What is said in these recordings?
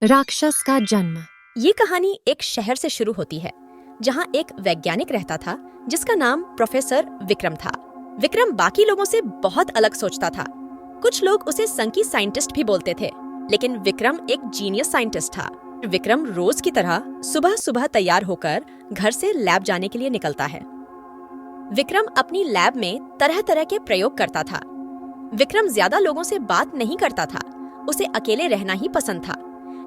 राक्षस का जन्म। ये कहानी एक शहर से शुरू होती है जहाँ एक वैज्ञानिक रहता था जिसका नाम प्रोफेसर विक्रम था। विक्रम बाकी लोगों से बहुत अलग सोचता था। कुछ लोग उसे संकी साइंटिस्ट भी बोलते थे, लेकिन विक्रम एक जीनियस साइंटिस्ट था। विक्रम रोज की तरह सुबह सुबह तैयार होकर घर से लैब जाने के लिए निकलता है। विक्रम अपनी लैब में तरह तरह के प्रयोग करता था। विक्रम ज्यादा लोगों से बात नहीं करता था, उसे अकेले रहना ही पसंद था।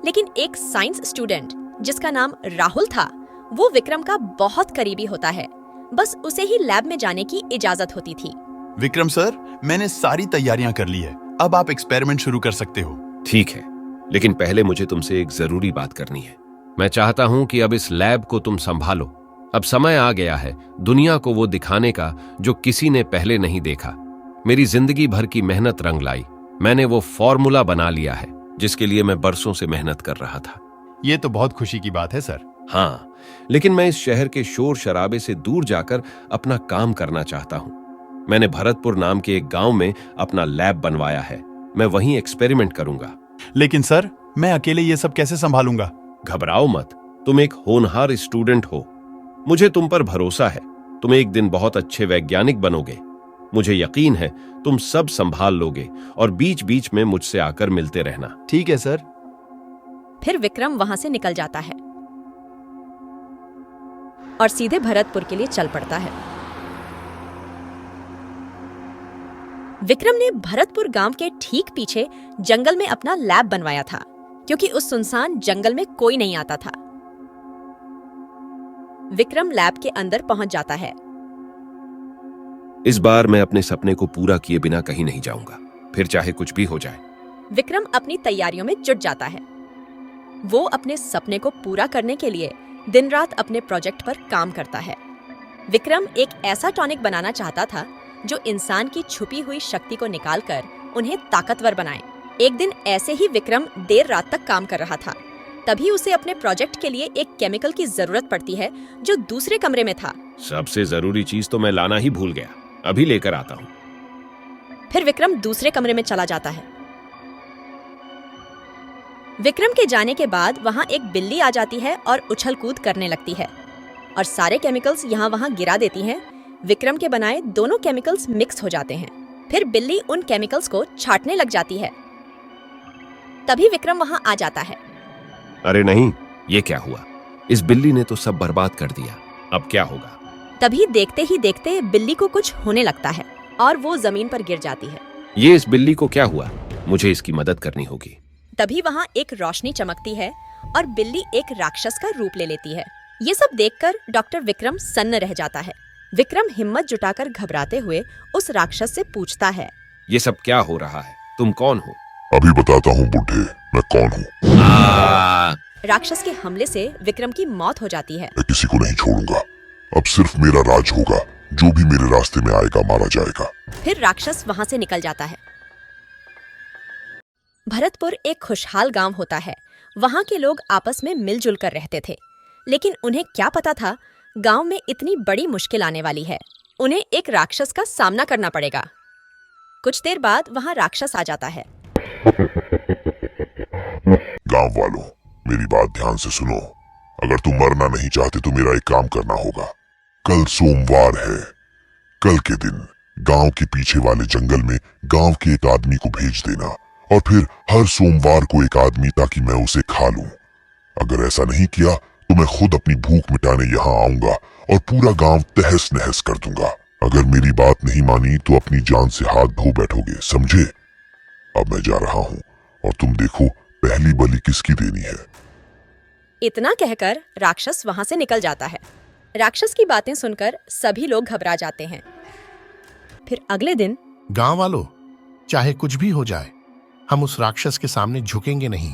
लेकिन एक साइंस स्टूडेंट जिसका नाम राहुल था, वो विक्रम का बहुत करीबी होता है। बस उसे ही लैब में जाने की इजाजत होती थी। विक्रम सर, मैंने सारी तैयारियां कर ली है, अब आप एक्सपेरिमेंट शुरू कर सकते हो। ठीक है, लेकिन पहले मुझे तुमसे एक जरूरी बात करनी है। मैं चाहता हूं कि अब इस लैब को तुम संभालो। अब समय आ गया है दुनिया को वो दिखाने का जो किसी ने पहले नहीं देखा। मेरी जिंदगी भर की मेहनत रंग लाई। मैंने वो फॉर्मूला बना लिया है जिसके लिए मैं बरसों से मेहनत कर रहा था। ये तो बहुत खुशी की बात है सर। हाँ, लेकिन मैं इस शहर के शोर शराबे से दूर जाकर अपना काम करना चाहता हूं। मैंने भरतपुर नाम के एक गांव में अपना लैब बनवाया है। मैं वहीं एक्सपेरिमेंट करूंगा। लेकिन सर, मैं अकेले ये सब कैसे संभालूंगा? घबराओ मत, तुम एक होनहार स्टूडेंट हो। मुझे तुम पर भरोसा है। तुम एक दिन बहुत अच्छे वैज्ञानिक बनोगे। मुझे यकीन है तुम सब संभाल लोगे और बीच बीच में मुझसे आकर मिलते रहना। ठीक है सर। फिर विक्रम वहां से निकल जाता है और सीधे भरतपुर के लिए चल पड़ता है। विक्रम ने भरतपुर गांव के ठीक पीछे जंगल में अपना लैब बनवाया था, क्योंकि उस सुनसान जंगल में कोई नहीं आता था। विक्रम लैब के अंदर पहुंच जाता है। इस बार मैं अपने सपने को पूरा किए बिना कहीं नहीं जाऊंगा, फिर चाहे कुछ भी हो जाए। विक्रम अपनी तैयारियों में जुट जाता है। वो अपने सपने को पूरा करने के लिए दिन रात अपने प्रोजेक्ट पर काम करता है। विक्रम एक ऐसा टॉनिक बनाना चाहता था जो इंसान की छुपी हुई शक्ति को निकालकर उन्हें ताकतवर बनाए। एक दिन ऐसे ही विक्रम देर रात तक काम कर रहा था। तभी उसे अपने प्रोजेक्ट के लिए एक केमिकल की जरूरत पड़ती है जो दूसरे कमरे में था। सबसे जरूरी चीज तो मैं लाना ही भूल गया, अभी लेकर आता हूँ। फिर विक्रम दूसरे कमरे में चला जाता है। विक्रम के जाने के बाद वहाँ एक बिल्ली आ जाती है और उछल कूद करने लगती है और सारे केमिकल्स यहाँ वहाँ गिरा देती हैं। विक्रम के बनाए दोनों केमिकल्स मिक्स हो जाते हैं। फिर बिल्ली उन केमिकल्स को छांटने लग जाती है। तभी विक्रम वहाँ आ जाता है। अरे नहीं, ये क्या हुआ? इस बिल्ली ने तो सब बर्बाद कर दिया। अब क्या होगा? तभी देखते ही देखते बिल्ली को कुछ होने लगता है और वो जमीन पर गिर जाती है। ये इस बिल्ली को क्या हुआ? मुझे इसकी मदद करनी होगी। तभी वहाँ एक रोशनी चमकती है और बिल्ली एक राक्षस का रूप ले लेती है। ये सब देखकर डॉक्टर विक्रम सन्न रह जाता है। विक्रम हिम्मत जुटाकर घबराते हुए उस राक्षस से पूछता है, ये सब क्या हो रहा है? तुम कौन हो? अभी बताता हूँ बुड्ढे, मैं कौन हूँ। राक्षस के हमले से विक्रम की मौत हो जाती है। मैं किसी को नहीं छोड़ूंगा। अब सिर्फ मेरा राज होगा। जो भी मेरे रास्ते में आएगा मारा जाएगा। फिर राक्षस वहाँ से निकल जाता है। भरतपुर एक खुशहाल गांव होता है। वहाँ के लोग आपस में मिलजुल कर रहते थे, लेकिन उन्हें क्या पता था गांव में इतनी बड़ी मुश्किल आने वाली है। उन्हें एक राक्षस का सामना करना पड़ेगा। कुछ देर बाद वहाँ राक्षस आ जाता है। गांव वालों, मेरी बात ध्यान से सुनो। अगर तुम मरना नहीं चाहते तो मेरा एक काम करना होगा। कल सोमवार है। कल के दिन गांव के पीछे वाले जंगल में गांव के एक आदमी को भेज देना और फिर हर सोमवार को एक आदमी, ताकि मैं उसे खा लूं। अगर ऐसा नहीं किया तो मैं खुद अपनी भूख मिटाने यहाँ आऊंगा और पूरा गांव तहस नहस कर दूंगा। अगर मेरी बात नहीं मानी तो अपनी जान से हाथ धो बैठोगे, समझे? अब मैं जा रहा हूँ और तुम देखो पहली बलि किसकी देनी है। इतना कहकर राक्षस वहाँ से निकल जाता है। राक्षस की बातें सुनकर सभी लोग घबरा जाते हैं। फिर अगले दिन, गांव वालों, चाहे कुछ भी हो जाए, हम उस राक्षस के सामने झुकेंगे नहीं।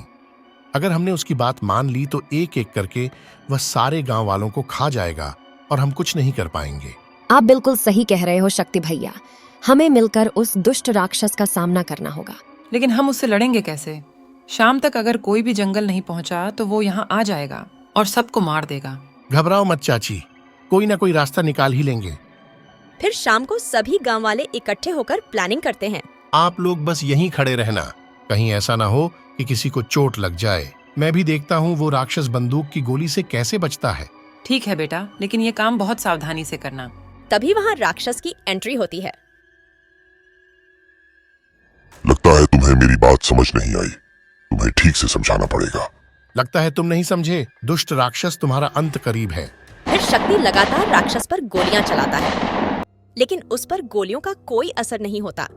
अगर हमने उसकी बात मान ली तो एक एक करके वह सारे गांव वालों को खा जाएगा और हम कुछ नहीं कर पाएंगे। आप बिल्कुल सही कह रहे हो शक्ति भैया। हमें मिलकर उस दुष्ट राक्षस का सामना करना होगा। लेकिन हम उससे लड़ेंगे कैसे? शाम तक अगर कोई भी जंगल नहीं पहुंचा तो वो यहाँ आ जाएगा और सबको मार देगा। घबराओ मत चाची, कोई ना कोई रास्ता निकाल ही लेंगे। फिर शाम को सभी गांव वाले इकट्ठे होकर प्लानिंग करते हैं। आप लोग बस यहीं खड़े रहना, कहीं ऐसा ना हो कि किसी को चोट लग जाए। मैं भी देखता हूँ वो राक्षस बंदूक की गोली से कैसे बचता है। ठीक है बेटा, लेकिन ये काम बहुत सावधानी से करना। तभी वहाँ राक्षस की एंट्री होती है। लगता है तुम्हें मेरी बात समझ नहीं आई। तुम्हें ठीक से समझाना पड़ेगा। लगता है तुम नहीं समझे। दुष्ट राक्षस, तुम्हारा अंत करीब है। फिर शक्ति लगातार राक्षस पर गोलियां चलाता है, लेकिन उस पर गोलियों का कोई असर नहीं होता।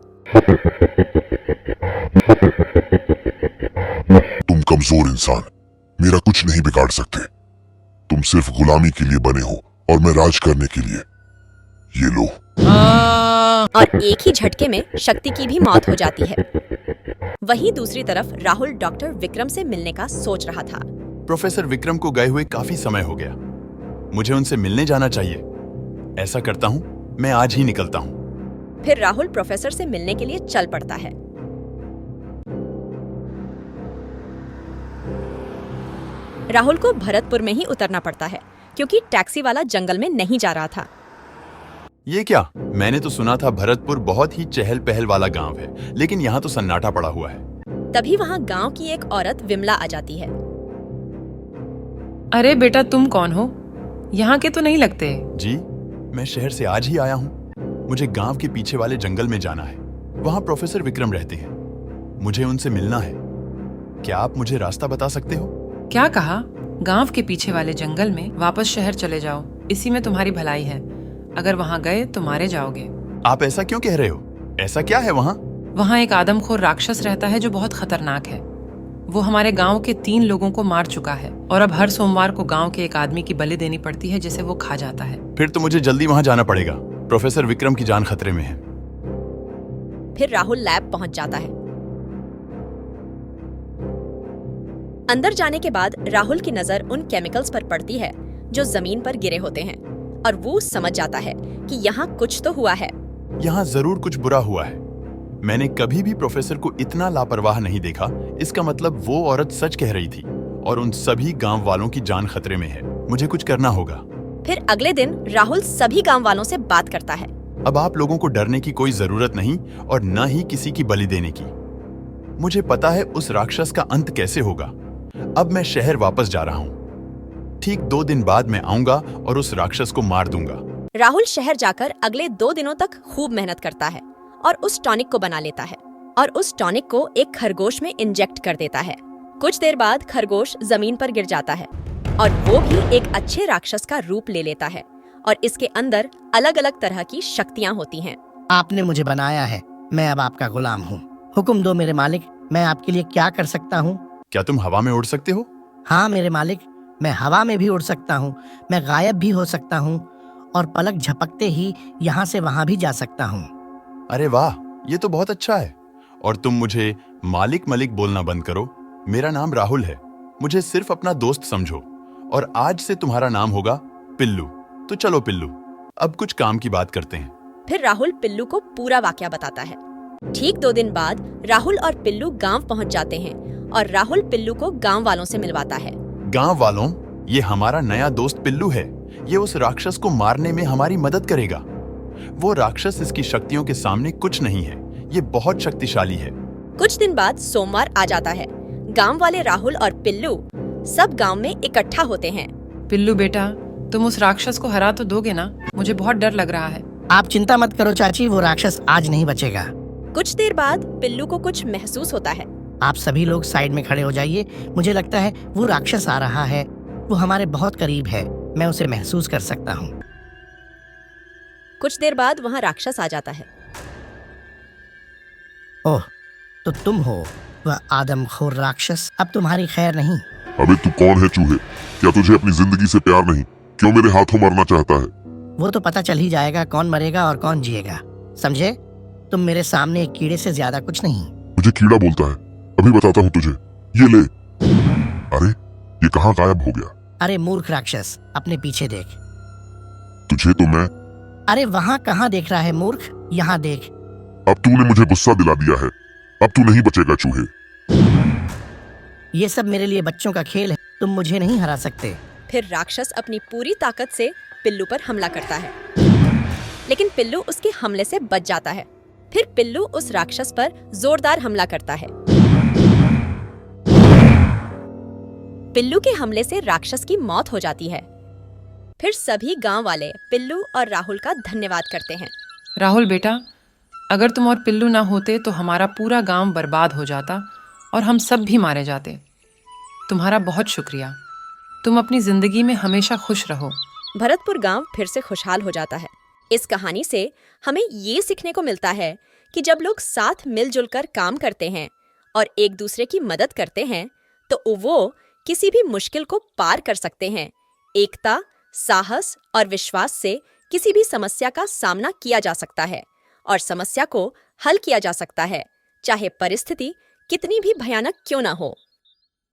तुम कमजोर इंसान मेरा कुछ नहीं बिगाड़ सकते। तुम सिर्फ गुलामी के लिए बने हो और मैं राज करने के लिए। ये लो। और एक ही झटके में शक्ति की भी मौत हो जाती है। वहीं दूसरी तरफ राहुल डॉक्टर विक्रम से मिलने का सोच रहा था। प्रोफेसर विक्रम को गए हुए काफी समय हो गया। मुझे उनसे मिलने जाना चाहिए। ऐसा करता हूँ, मैं आज ही निकलता हूँ। फिर राहुल प्रोफेसर से मिलने के लिए चल पड़ता है। राहुल को भरतपुर में ही उतरना पड़ता है, क्योंकि टैक्सी वाला जंगल में नहीं जा रहा था। ये क्या? मैंने तो सुना था भरतपुर बहुत ही चहल पहल वाला गांव है, लेकिन यहाँ तो सन्नाटा पड़ा हुआ है। तभी वहाँ गांव की एक औरत विमला आ जाती है। अरे बेटा, तुम कौन हो? यहाँ के तो नहीं लगते। जी, मैं शहर से आज ही आया हूँ। मुझे गांव के पीछे वाले जंगल में जाना है। वहाँ प्रोफेसर विक्रम रहते हैं। मुझे उनसे मिलना है। क्या आप मुझे रास्ता बता सकते हो? क्या कहा? गांव के पीछे वाले जंगल में? वापस शहर चले जाओ, इसी में तुम्हारी भलाई है। अगर वहाँ गए तो मारे जाओगे। आप ऐसा क्यों कह रहे हो? ऐसा क्या है वहाँ? वहाँ एक आदमखोर राक्षस रहता है जो बहुत खतरनाक है। वो हमारे गांव के 3 लोगों को मार चुका है और अब हर सोमवार को गांव के एक आदमी की बलि देनी पड़ती है, जिसे वो खा जाता है। फिर तो मुझे जल्दी वहाँ जाना पड़ेगा। प्रोफेसर विक्रम की जान खतरे में है। फिर राहुल लैब पहुंच जाता है। अंदर जाने के बाद राहुल की नजर उन केमिकल्स पर पड़ती है जो जमीन पर गिरे होते हैं, और वो समझ जाता है कि यहाँ कुछ तो हुआ है। यहाँ जरूर कुछ बुरा हुआ है। मैंने कभी भी प्रोफेसर को इतना लापरवाह नहीं देखा। इसका मतलब वो औरत सच कह रही थी और उन सभी गांव वालों की जान खतरे में है। मुझे कुछ करना होगा। फिर अगले दिन राहुल सभी गांव वालों से बात करता है। अब आप लोगों को डरने की कोई जरूरत नहीं और न ही किसी की बलि देने की। मुझे पता है उस राक्षस का अंत कैसे होगा। अब मैं शहर वापस जा रहा हूँ। ठीक 2 दिन बाद मैं आऊंगा और उस राक्षस को मार दूंगा। राहुल शहर जाकर अगले 2 दिनों तक खूब मेहनत करता है और उस टॉनिक को बना लेता है और उस टॉनिक को एक खरगोश में इंजेक्ट कर देता है। कुछ देर बाद खरगोश जमीन पर गिर जाता है और वो भी एक अच्छे राक्षस का रूप ले लेता है और इसके अंदर अलग अलग तरह की शक्तियाँ होती हैं। आपने मुझे बनाया है, मैं अब आपका गुलाम हूँ। हुक्म दो मेरे मालिक, मैं आपके लिए क्या कर सकता हूँ? क्या तुम हवा में उड़ सकते हो? हाँ मेरे मालिक, मैं हवा में भी उड़ सकता हूँ, मैं गायब भी हो सकता हूँ और पलक झपकते ही यहाँ से वहाँ भी जा सकता हूँ। अरे वाह, ये तो बहुत अच्छा है। और तुम मुझे मालिक मलिक बोलना बंद करो। मेरा नाम राहुल है। मुझे सिर्फ अपना दोस्त समझो और आज से तुम्हारा नाम होगा पिल्लू। तो चलो पिल्लू, अब कुछ काम की बात करते हैं। फिर राहुल पिल्लू को पूरा वाकया बताता है। ठीक 2 दिन बाद राहुल और पिल्लू गांव पहुंच जाते हैं और राहुल पिल्लू को गांव वालों से मिलवाता है। गांव वालों, ये हमारा नया दोस्त पिल्लू है। ये उस राक्षस को मारने में हमारी मदद करेगा। वो राक्षस इसकी शक्तियों के सामने कुछ नहीं है। ये बहुत शक्तिशाली है। कुछ दिन बाद सोमवार आ जाता है। गांव वाले राहुल और पिल्लू सब गांव में इकट्ठा होते हैं। पिल्लू बेटा, तुम उस राक्षस को हरा तो दोगे ना? मुझे बहुत डर लग रहा है। आप चिंता मत करो चाची, वो राक्षस आज नहीं बचेगा। कुछ देर बाद पिल्लू को कुछ महसूस होता है। आप सभी लोग साइड में खड़े हो जाइए। मुझे लगता है वो राक्षस आ रहा है। वो हमारे बहुत करीब है, मैं उसे महसूस कर सकता हूँ। कुछ देर बाद वहाँ राक्षस आ जाता है। ओह, तो तुम हो वह आदमखोर राक्षस। अब तुम्हारी खैर नहीं। अबे तू कौन है चूहे? क्या तुझे अपनी जिंदगी से प्यार नहीं? क्यों मेरे हाथों मरना चाहता है? वो तो पता चल ही जाएगा कौन मरेगा और कौन जिएगा, समझे? तुम मेरे सामने एक कीड़े से ज्यादा कुछ नहीं। मुझे कीड़ा बोलता है? अभी बताता हूँ तुझे, ये ले। अरे ये कहाँ गायब हो गया? अरे मूर्ख राक्षस, अपने पीछे देख। तुझे तो मैं। अरे वहाँ कहाँ देख रहा है मूर्ख, यहाँ देख। अब तूने मुझे गुस्सा दिला दिया है। अब तू नहीं बचेगा चूहे। ये सब मेरे लिए बच्चों का खेल है, तुम मुझे नहीं हरा सकते। फिर राक्षस अपनी पूरी ताकत से पिल्लू पर हमला करता है, लेकिन पिल्लू उसके हमले से बच जाता है। फिर पिल्लू उस राक्षस पर जोरदार हमला करता है। पिल्लू के हमले से राक्षस की मौत हो जाती है। फिर सभी गांव वाले पिल्लू और राहुल का धन्यवाद करते हैं। राहुल बेटा, अगर तुम और पिल्लू ना होते तो हमारा पूरा गांव बर्बाद हो जाता और हम सब भी मारे जाते। तुम्हारा बहुत शुक्रिया। तुम अपनी जिंदगी में हमेशा खुश रहो। भरतपुर गांव फिर से खुशहाल हो जाता है। इस कहानी से हमें ये सीखने को मिलता है कि जब लोग साथ मिलजुल कर काम करते हैं और एक दूसरे की मदद करते हैं तो वो किसी भी मुश्किल को पार कर सकते हैं। एकता, साहस और विश्वास से किसी भी समस्या का सामना किया जा सकता है और समस्या को हल किया जा सकता है, चाहे परिस्थिति कितनी भी भयानक क्यों ना हो।